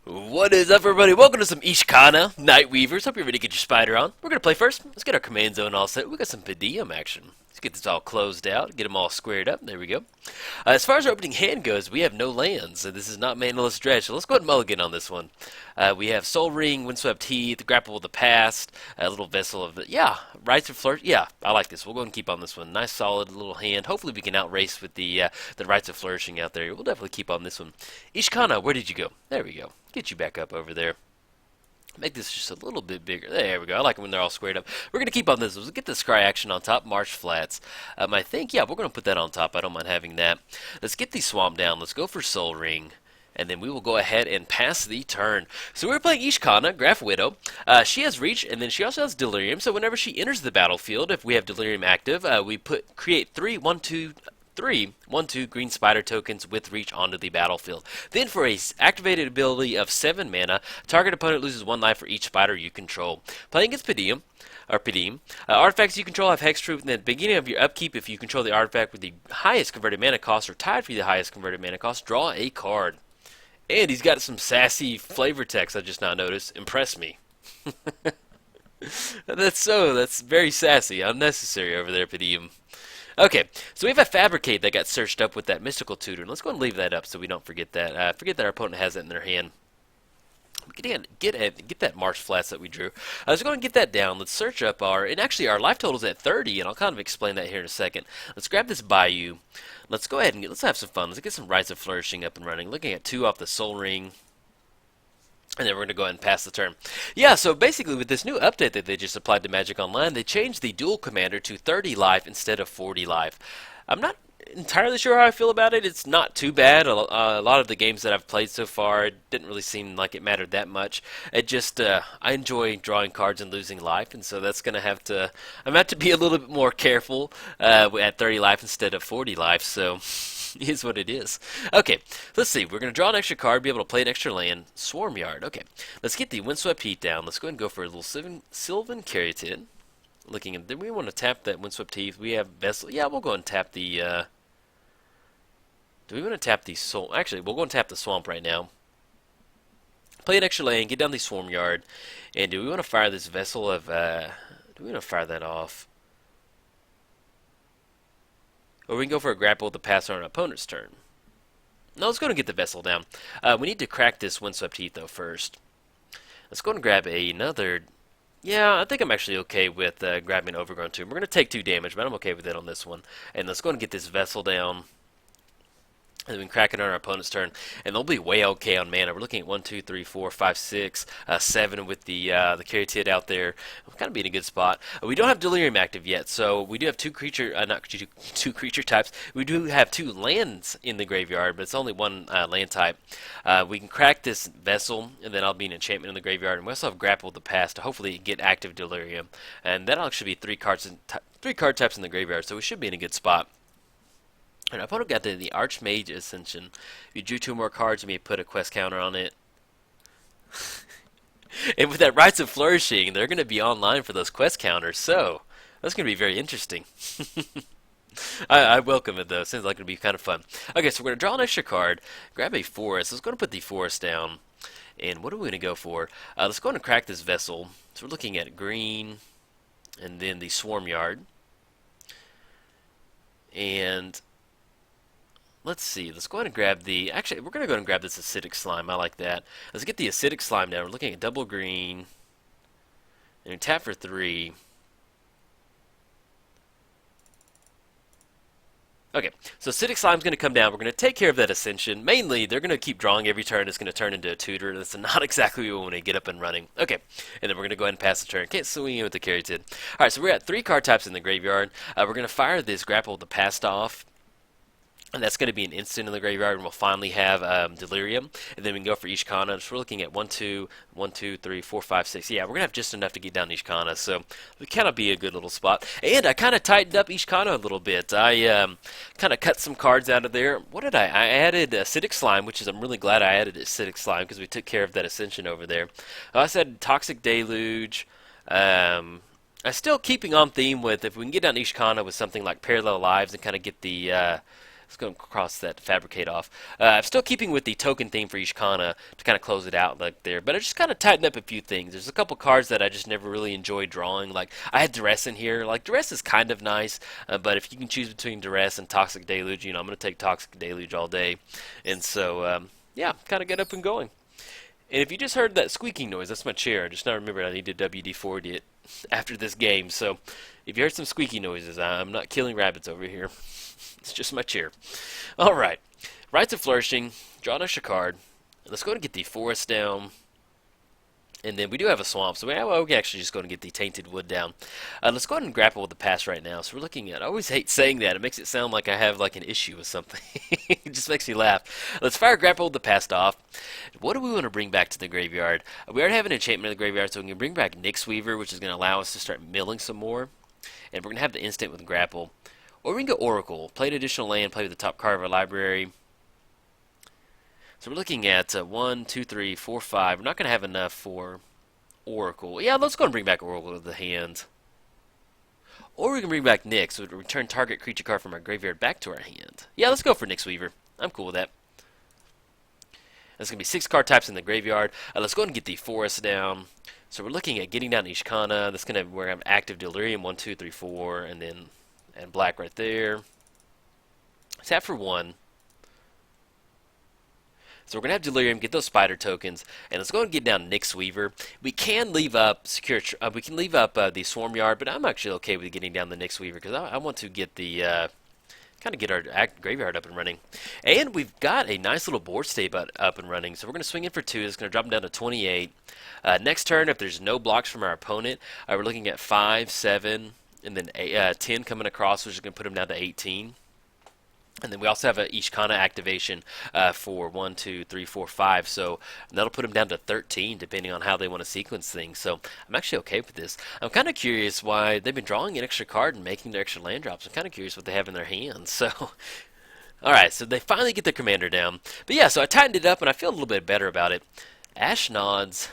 What is up, everybody? Welcome to some Ishkanah Night Weavers. Hope you're ready to get your spider on. We're going to play first. Let's get our command zone all set. We got some Padeem action. Let's get this all closed out, get them all squared up. There we go. As far as our opening hand goes, we have no lands, so this is not manaless dredge. So let's go ahead and mulligan on this one. We have Soul Ring, Windswept Heath, Grapple of the Past, a little Vessel of the... Yeah, Rites of Flourish. Yeah, I like this. We'll go ahead and keep on this one. Nice, solid little hand. Hopefully we can outrace with the Rites of Flourishing out there. We'll definitely keep on this one. Ishkanah, where did you go? There we go. Get you back up over there. Make this just a little bit bigger. There we go. I like it when they're all squared up. We're going to keep on this. Let's get the Scry action on top. Marsh Flats. I think, yeah, we're going to put that on top. I don't mind having that. Let's get the Swamp down. Let's go for Soul Ring. And then we will go ahead and pass the turn. So we're playing Ishkanah, Grafwidow. She has Reach, and then she also has Delirium. So whenever she enters the battlefield, if we have Delirium active, we create 3 1/2 green spider tokens with Reach onto the battlefield. Then for a activated ability of 7 mana, target opponent loses 1 life for each spider you control. Playing against Padeem, artifacts you control have Hexproof, and at the beginning of your upkeep, if you control the artifact with the highest converted mana cost or tied for the highest converted mana cost, draw a card. And he's got some sassy flavor text I just now noticed. Impress me. That's very sassy. Unnecessary over there, Padeem. Okay, so we have a Fabricate that got searched up with that Mystical Tutor. And let's go and leave that up so we don't forget that. Forget that our opponent has that in their hand. Get that Marsh Flats that we drew. Let's go and get that down. Let's search up and actually our life total is at 30, and I'll kind of explain that here in a second. Let's grab this Bayou. Let's go ahead and let's have some fun. Let's get some Rites of Flourishing up and running. Looking at 2 off the Soul Ring. And then we're going to go ahead and pass the turn. Yeah, so basically with this new update that they just applied to Magic Online, they changed the dual commander to 30 life instead of 40 life. I'm not entirely sure how I feel about it. It's not too bad. A lot of the games that I've played so far, it didn't really seem like it mattered that much. It just, I enjoy drawing cards and losing life, and so that's going to have to, I'm going to have to be a little bit more careful at 30 life instead of 40 life, so... is what it is. Okay, let's see. We're going to draw an extra card, be able to play an extra land. Swarm Yard. Okay, let's get the Windswept Heath down. Let's go ahead and go for a little Sylvan Caryatid. Looking at, do we want to tap that Windswept Heath? We have Vessel. Yeah, we'll go and tap the, do we want to tap the Soul? Actually, we'll go and tap the Swamp right now. Play an extra land, get down the Swarm Yard. And do we want to fire this Vessel of, do we want to fire that off? Or we can go for a Grapple with the Past on our opponent's turn. No, let's go and get the Vessel down. We need to crack this Windswept Heath, though, first. Let's go and grab another... Yeah, I think I'm actually okay with grabbing an Overgrown Tomb. We're going to take 2 damage, but I'm okay with it on this one. And let's go and get this Vessel down. And then we can crack it on our opponent's turn, and they'll be way okay on mana. We're looking at 1, 2, 3, 4, 5, 6, 7 with the Caryatid out there. We'll kind of be in a good spot. We don't have Delirium active yet, so we do have two creature types. We do have 2 lands in the graveyard, but it's only 1 land type. We can crack this Vessel, and then I'll be an enchantment in the graveyard. And we also have Grapple with the Past to hopefully get active Delirium, and that'll actually be 3 card types in the graveyard, so we should be in a good spot. And our opponent got the Archmage Ascension. If you drew 2 more cards, you may put a quest counter on it. And with that Rites of Flourishing, they're going to be online for those quest counters, so that's going to be very interesting. I welcome it, though. Seems like it would be kind of fun. Okay, so we're going to draw an extra card, grab a Forest. Let's go and put the Forest down. And what are we going to go for? Let's go and crack this Vessel. So we're looking at green, and then the Swarm Yard. And... let's see. Let's go ahead and grab the... actually, we're going to go ahead and grab this Acidic Slime. I like that. Let's get the Acidic Slime down. We're looking at double green. And we tap for 3. Okay, so Acidic Slime's going to come down. We're going to take care of that Ascension. Mainly, they're going to keep drawing every turn. It's going to turn into a Tutor. That's not exactly what we want to get up and running. Okay, and then we're going to go ahead and pass the turn. Can't swing in with the Caryatid. Alright, so we're at 3 card types in the graveyard. We're going to fire this Grapple with the Past off. And that's going to be an instant in the graveyard, and we'll finally have Delirium. And then we can go for Ishkanah. So we're looking at 1, 2, 1, 2, 3, 4, 5, 6. Yeah, we're going to have just enough to get down Ishkanah. So it kind of be a good little spot. And I kind of tightened up Ishkanah a little bit. I kind of cut some cards out of there. What did I added Acidic Slime, which is I'm really glad I added Acidic Slime because we took care of that Ascension over there. I said Toxic Deluge. I'm still keeping on theme with if we can get down Ishkanah with something like Parallel Lives and kind of get the... Let's go across that, fabricate off. I'm still keeping with the token theme for Ishkanah to kind of close it out like there, but I just kind of tightened up a few things. There's a couple cards that I just never really enjoyed drawing. Like I had Duress in here. Like Duress is kind of nice, but if you can choose between Duress and Toxic Deluge, I'm going to take Toxic Deluge all day. And so, yeah, kind of get up and going. And if you just heard that squeaking noise, that's my chair. I just now remembered I need to WD-40 it after this game. So if you heard some squeaky noises, I'm not killing rabbits over here. It's just my chair. Alright. Rites of Flourishing. Draw an extra card. Let's go and get the forest down. And then we do have a swamp, so we're actually just going to get the tainted wood down. Let's go ahead and grapple with the past right now. So we're looking at, I always hate saying that. It makes it sound like I have like an issue with something. It just makes me laugh. Let's fire grapple with the past off. What do we want to bring back to the graveyard? We already have an enchantment in the graveyard, so we can bring back Nyx Weaver, which is going to allow us to start milling some more. And we're going to have the instant with grapple. Or we can go Oracle. Play an additional land, play with the top card of our library. So we're looking at 1, 2, 3, 4, 5. We're not going to have enough for Oracle. Yeah, let's go and bring back Oracle to the hand. Or we can bring back Nyx, so we return target creature card from our graveyard back to our hand. Yeah, let's go for Nyx Weaver. I'm cool with that. There's going to be 6 card types in the graveyard. Let's go ahead and get the forest down. So we're looking at getting down Ishkanah. That's going to where I'm active Delirium 1, 2, 3, 4, and then black right there. Tap for 1. So we're going to have Delirium, get those spider tokens, and let's go and get down Nyx Weaver. We can leave up the Swarm Yard, but I'm actually okay with getting down the Nyx Weaver because I want to get the kind of get our graveyard up and running. And we've got a nice little board state up and running, so we're going to swing in for 2. It's going to drop them down to 28. Next turn, if there's no blocks from our opponent, we're looking at 5, 7, and then 10 coming across, which is going to put them down to 18. And then we also have an Ishkanah activation for 1, 2, 3, 4, 5. So that'll put them down to 13, depending on how they want to sequence things. So I'm actually okay with this. I'm kind of curious why they've been drawing an extra card and making their extra land drops. I'm kind of curious what they have in their hands. So, alright, so they finally get their commander down. But yeah, so I tightened it up, and I feel a little bit better about it. Ash Nods.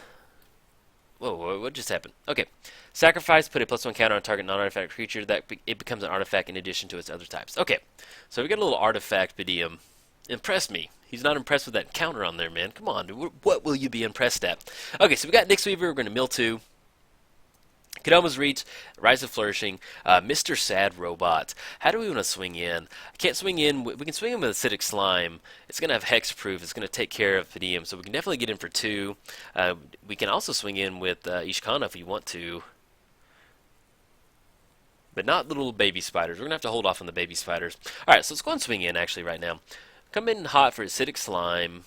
Whoa, what just happened? Okay. Sacrifice, put a +1 counter on target non-artifact creature. It becomes an artifact in addition to its other types. Okay, so we got a little artifact Padeem. Impressed me. He's not impressed with that counter on there, man. Come on, dude. What will you be impressed at? Okay, so we got Nyx Weaver. We're going to mill 2. Kadoma's Reach, Rise of Flourishing, Mr. Sad Robot. How do we want to swing in? I can't swing in. We can swing in with Acidic Slime. It's going to have Hexproof. It's going to take care of Padeem, so we can definitely get in for 2. We can also swing in with Ishkanah if we want to. But not the little baby spiders. We're going to have to hold off on the baby spiders. Alright, so let's go and swing in actually right now. Come in hot for Acidic Slime.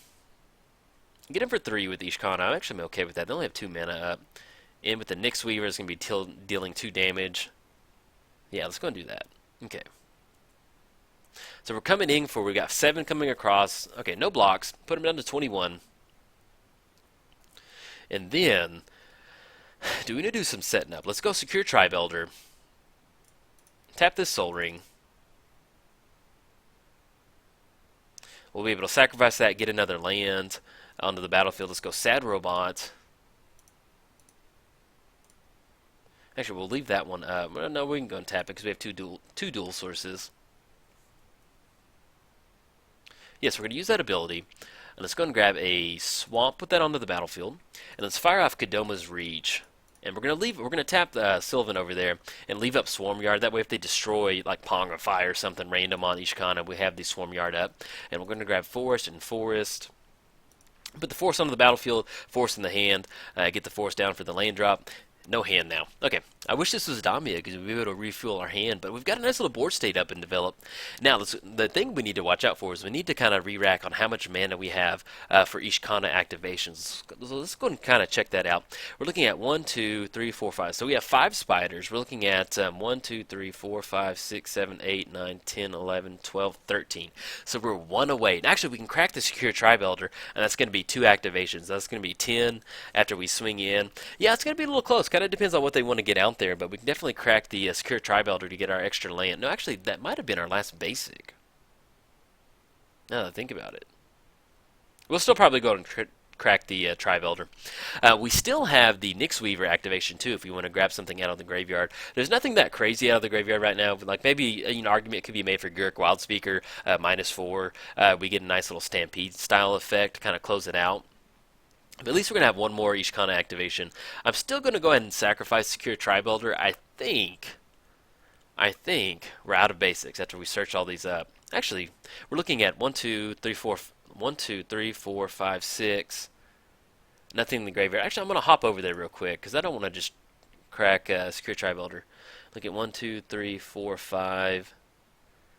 Get in for 3 with Ishkanah. I'm actually okay with that. They only have 2 mana up. In with the Nyx Weaver is going to be dealing 2 damage. Yeah, let's go and do that. Okay. So we're coming in for, we got 7 coming across. Okay, no blocks. Put them down to 21. And then, do we need to do some setting up? Let's go Secure Tribe Elder. Tap this Soul Ring. We'll be able to sacrifice that, get another land onto the battlefield. Let's go Sad Robot. Actually, we'll leave that one up. No, we can go and tap it because we have two dual sources. Yes, we're going to use that ability. And let's go and grab a swamp, put that onto the battlefield. And let's fire off Kadoma's Reach. And we're gonna tap Sylvan over there and leave up Swarm Yard. That way, if they destroy like Pong or Fire or something random on Ishkanah, we have the Swarm Yard up. And we're gonna grab Forest and Forest. Put the Forest onto the battlefield, Forest in the hand. Get the Forest down for the land drop. No hand now. Okay. I wish this was Damia because we'd be able to refuel our hand, but we've got a nice little board state up and developed. Now, the thing we need to watch out for is we need to kind of re-rack on how much mana we have for Ishkanah activations. So let's go and kind of check that out. We're looking at 1, 2, 3, 4, 5. So we have 5 spiders. We're looking at 1, 2, 3, 4, 5, 6, 7, 8, 9, 10, 11, 12, 13. So we're 1 away. And actually, we can crack the Secure Tribe Elder, and that's going to be 2 activations. That's going to be 10 after we swing in. Yeah, it's going to be a little close. Kind of depends on what they want to get out there, but we can definitely crack the Secure Tribe Elder to get our extra land. No, actually, that might have been our last basic. Now that I think about it. We'll still probably go and crack the Tribe Elder. We still have the Nyx Weaver activation too. If we want to grab something out of the graveyard, there's nothing that crazy out of the graveyard right now. Like maybe an argument could be made for Gurk Wildspeaker -4. We get a nice little Stampede style effect, kind of close it out. But at least we're gonna have one more Ishkanah activation. I'm still gonna go ahead and sacrifice Secure Tribe Elder. I think we're out of basics after we search all these up. Actually, we're looking at 1, 2, 3, 4, 1, 2, 3, 4, 5, 6. Nothing in the graveyard. Actually, I'm going to hop over there real quick because I don't want to just crack Secure Tribe Elder. Look at 1, 2, 3, 4, 5,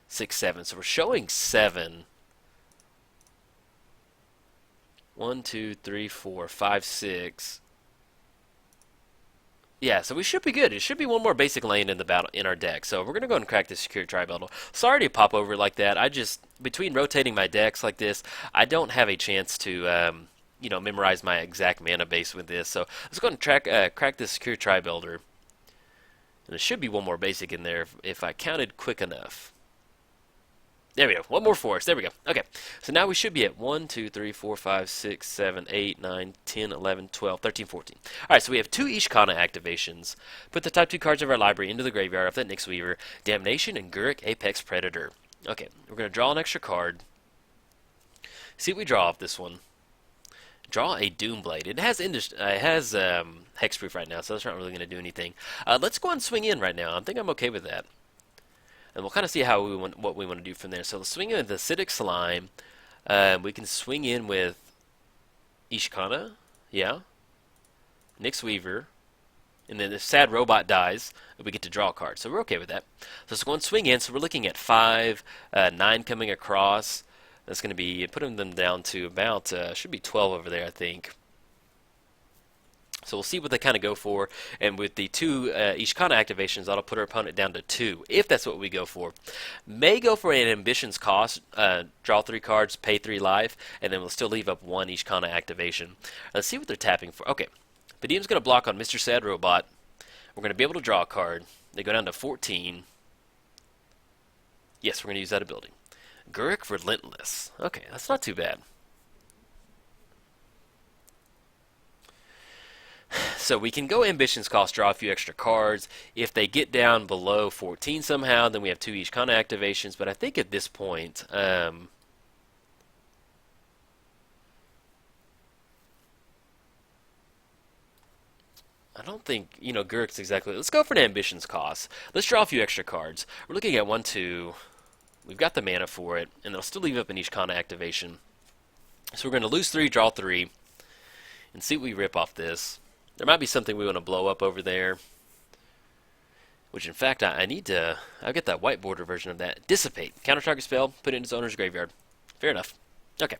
6, 7. So we're showing 7. 1, 2, 3, 4, 5, 6. Yeah, so we should be good. It should be one more basic lane in the battle in our deck. So we're gonna go ahead and crack this Secure Tribe Elder. Sorry to pop over like that. I just between rotating my decks like this, I don't have a chance to memorize my exact mana base with this. So let's go ahead and crack this Secure Tribe Elder. And there should be one more basic in there if I counted quick enough. There we go. One more for us. There we go. Okay. So now we should be at 1, 2, 3, 4, 5, 6, 7, 8, 9, 10, 11, 12, 13, 14. Alright, so we have 2 Ishkanah activations. Put the type 2 cards of our library into the graveyard of that Nyx Weaver, Damnation, and Gurk Apex Predator. Okay, we're going to draw an extra card. See what we draw off this one. Draw a Doomblade. It has hexproof right now, so that's not really going to do anything. Let's go and swing in right now. I think I'm okay with that. And we'll kind of see what we want to do from there. So let's swing in with the Acidic Slime. We can swing in with Ishkanah, yeah, Nyx Weaver, and then if Sad Robot dies, we get to draw a card. So we're okay with that. So let's go and swing in. So we're looking at 5, 9 coming across. That's going to be putting them down to about should be 12 over there, I think. So we'll see what they kind of go for, and with the 2 Ishkanah activations, that'll put our opponent down to 2, if that's what we go for. May go for an Ambition's Cost, draw 3 cards, pay 3 life, and then we'll still leave up 1 Ishkanah activation. Let's see what they're tapping for. Okay, Padeem's going to block on Mr. Sad Robot. We're going to be able to draw a card. They go down to 14. Yes, we're going to use that ability. Gurk Relentless. Okay, that's not too bad. So we can go Ambition's Cost, draw a few extra cards. If they get down below 14 somehow, then we have 2 Ishkanah activations. But I think at this point, I don't think, Gurk's exactly. Let's go for an Ambition's Cost. Let's draw a few extra cards. We're looking at 1, 2. We've got the mana for it, and they'll still leave up an Ishkanah activation. So we're going to lose 3, draw 3, and see what we rip off this. There might be something we want to blow up over there. Which, in fact, I need to. I'll get that white border version of that. Dissipate. Counter target spell. Put it in its owner's graveyard. Fair enough. Okay.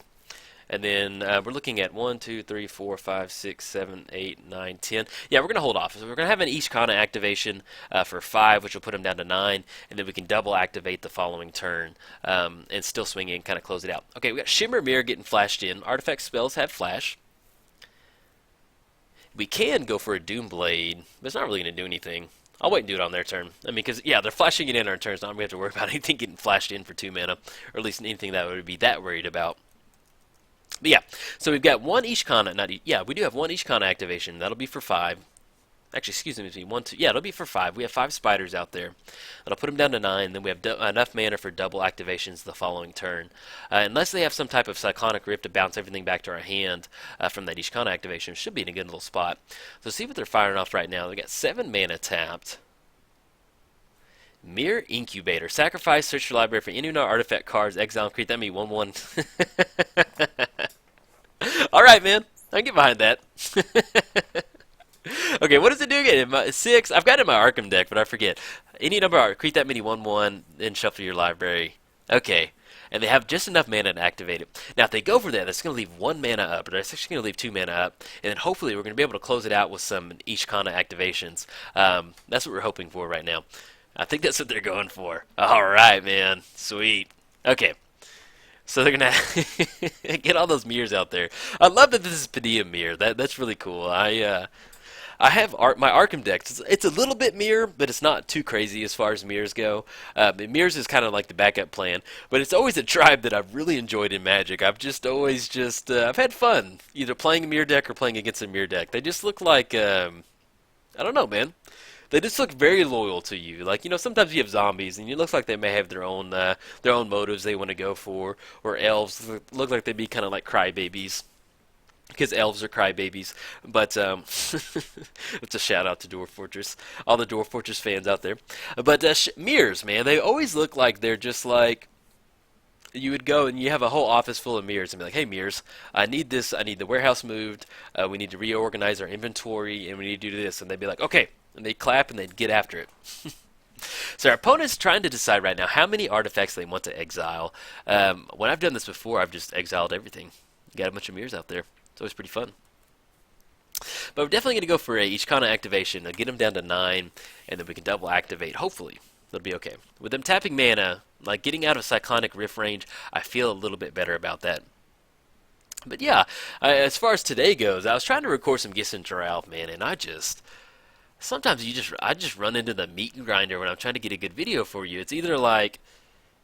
And then we're looking at 1, 2, 3, 4, 5, 6, 7, 8, 9, 10. Yeah, we're going to hold off. So we're going to have an Ishkanah activation for 5, which will put him down to 9. And then we can double activate the following turn and still swing in, kind of close it out. Okay, we got Shimmer Mirror getting flashed in. Artifact spells have flash. We can go for a Doomblade, but it's not really going to do anything. I'll wait and do it on their turn. I mean, because, yeah, they're flashing it in our turn, so I'm going to have to worry about anything getting flashed in for 2 mana, or at least anything that would be that worried about. But, yeah, so we've got 1 Ishkanah, we do have 1 Ishkanah activation. That'll be for 5. Actually, excuse me, 1, 2, yeah, it'll be for 5. We have 5 spiders out there. That'll put them down to 9. Then we have enough mana for double activations the following turn. Unless they have some type of Cyclonic Rift to bounce everything back to our hand from that Ishkanah activation, should be in a good little spot. So see what they're firing off right now. They got 7 mana tapped. Mirror Incubator. Sacrifice, search your library for any artifact cards, exile, and create that many 1/1. Alright, man. I can get behind that. Okay, what does it do again? 6. I've got it in my Arkham deck, but I forget. Any number, create that many 1/1, then shuffle your library. Okay. And they have just enough mana to activate it. Now, if they go for that, that's going to leave 1 mana up. Or that's actually going to leave 2 mana up. And then hopefully we're going to be able to close it out with some Ishkanah activations. That's what we're hoping for right now. I think that's what they're going for. Alright, man. Sweet. Okay. So they're going to get all those mirrors out there. I love that this is Padeem mirror. That's really cool. I have my Arkham deck. It's a little bit mirror, but it's not too crazy as far as mirrors go. Mirrors is kind of like the backup plan, but it's always a tribe that I've really enjoyed in Magic. I've just always I've had fun either playing a mirror deck or playing against a mirror deck. They just look like I don't know, man. They just look very loyal to you. Like, sometimes you have zombies, and it looks like they may have their own motives they want to go for, or elves look like they'd be kind of like crybabies. Because elves are crybabies, but it's a shout out to Dwarf Fortress, all the Dwarf Fortress fans out there. But mirrors, man, they always look like they're just like you would go and you have a whole office full of mirrors and be like, "Hey, mirrors, I need this. I need the warehouse moved. We need to reorganize our inventory, and we need to do this." And they'd be like, "Okay," and they'd clap and they'd get after it. So our opponent's trying to decide right now how many artifacts they want to exile. When I've done this before, I've just exiled everything. Got a bunch of mirrors out there. It's always pretty fun. But we're definitely going to go for a Ishkanah activation. Get them down to 9, and then we can double activate. Hopefully, that'll be okay. With them tapping mana, like getting out of Cyclonic Rift range, I feel a little bit better about that. But yeah, as far as today goes, I was trying to record some Gisson Geralf, man, and sometimes I just run into the meat grinder when I'm trying to get a good video for you. It's either like,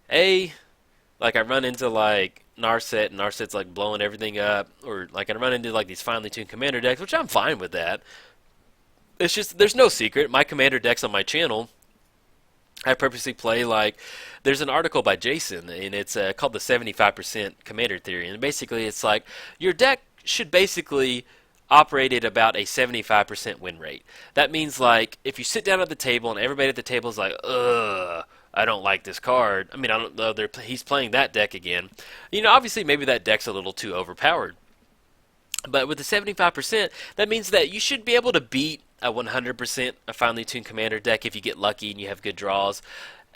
like I run into like Narset, and Narset's like blowing everything up, or like I run into like these finely tuned commander decks, which I'm fine with that. It's just, there's no secret. My commander decks on my channel, I purposely play like, there's an article by Jason, and it's called the 75% Commander Theory, and basically it's like, your deck should basically operate at about a 75% win rate. That means like, if you sit down at the table and everybody at the table is like, ugh, I don't like this card. I mean, I don't know. He's playing that deck again. Obviously, maybe that deck's a little too overpowered. But with the 75%, that means that you should be able to beat a 100% a finely tuned commander deck if you get lucky and you have good draws.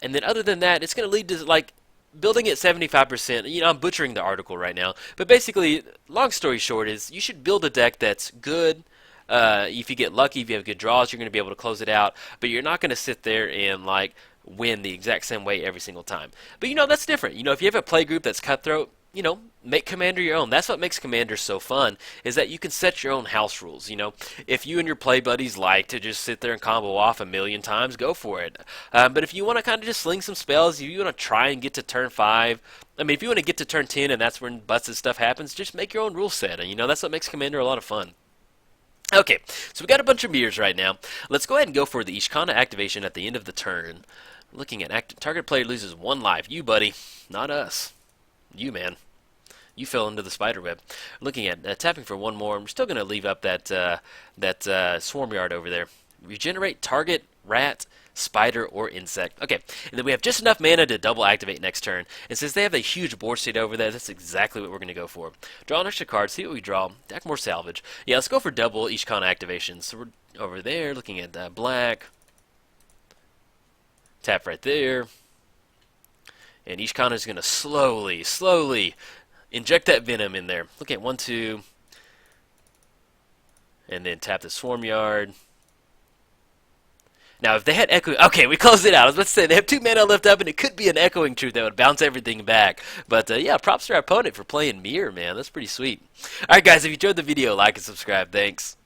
And then other than that, it's going to lead to like building at 75%. I'm butchering the article right now, but basically, long story short is you should build a deck that's good. If you get lucky, if you have good draws, you're going to be able to close it out. But you're not going to sit there and like win the exact same way every single time. But that's different. If you have a play group that's cutthroat, make Commander your own. That's what makes Commander so fun, is that you can set your own house rules. If you and your play buddies like to just sit there and combo off a million times, go for it. But if you want to kind of just sling some spells, if you want to try and get to turn 5, I mean, if you want to get to turn 10 and that's when busted stuff happens, just make your own rule set. And that's what makes Commander a lot of fun. Okay, so we got a bunch of mirrors right now. Let's go ahead and go for the Ishkanah activation at the end of the turn. Looking at target player loses 1 life. You, buddy. Not us. You, man. You fell into the spider web. Looking at tapping for 1 more. I'm still going to leave up that swarm yard over there. Regenerate target rat, spider, or insect. Okay, and then we have just enough mana to double activate next turn. And since they have a huge board state over there, that's exactly what we're going to go for. Draw an extra card, see what we draw. Deck more salvage. Yeah, let's go for double Ishkanah activations. So we're over there looking at black. Tap right there. And Ishkanah is going to slowly inject that venom in there. Look at 1, 2. And then tap the swarm yard. Now, if they had echoing... Okay, we closed it out. I was about to say, they have 2 mana left up, and it could be an echoing truth that would bounce everything back. But, yeah, props to our opponent for playing mirror, man. That's pretty sweet. Alright, guys, if you enjoyed the video, like and subscribe. Thanks.